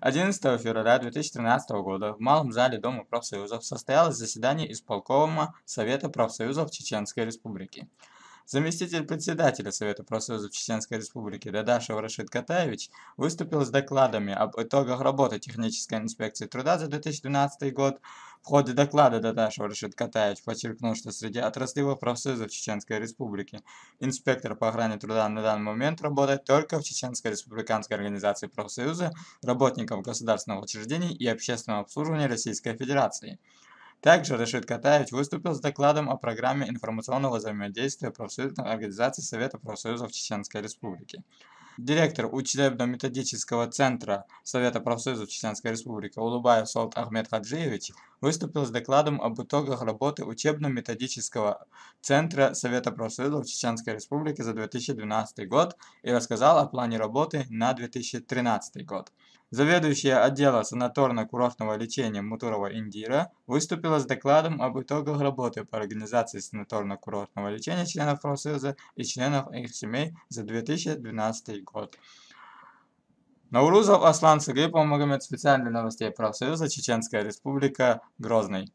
11 февраля 2013 года в Малом зале Дома профсоюзов состоялось заседание исполкома Совета профсоюзов Чеченской Республики. Заместитель председателя Совета профсоюзов Чеченской Республики Дадашев Рашид Катаевич выступил с докладами об итогах работы Технической инспекции труда за 2012 год. В ходе доклада Дадашев Рашид Катаевич подчеркнул, что среди отраслевых профсоюзов Чеченской Республики инспектор по охране труда на данный момент работает только в Чеченской республиканской организации профсоюза работников государственных учреждений и общественного обслуживания Российской Федерации. Также Рашид Катаевич выступил с докладом о программе информационного взаимодействия профсоюзных организаций Совета профсоюзов Чеченской Республики. Директор учебно-методического центра Совета профсоюзов Чеченской Республики Улубаев Солт Ахмед Хаджиевич выступил с докладом об итогах работы учебно-методического центра Совета профсоюзов Чеченской Республики за 2012 год и рассказал о плане работы на 2013 год. Заведующая отдела санаторно-курортного лечения Мутурова Индира выступила с докладом об итогах работы по организации санаторно-курортного лечения членов профсоюза и членов их семей за 2012 год. Наурузов Аслан Сагипов Магомед, специально для новостей профсоюза Чеченская Республика, Грозный.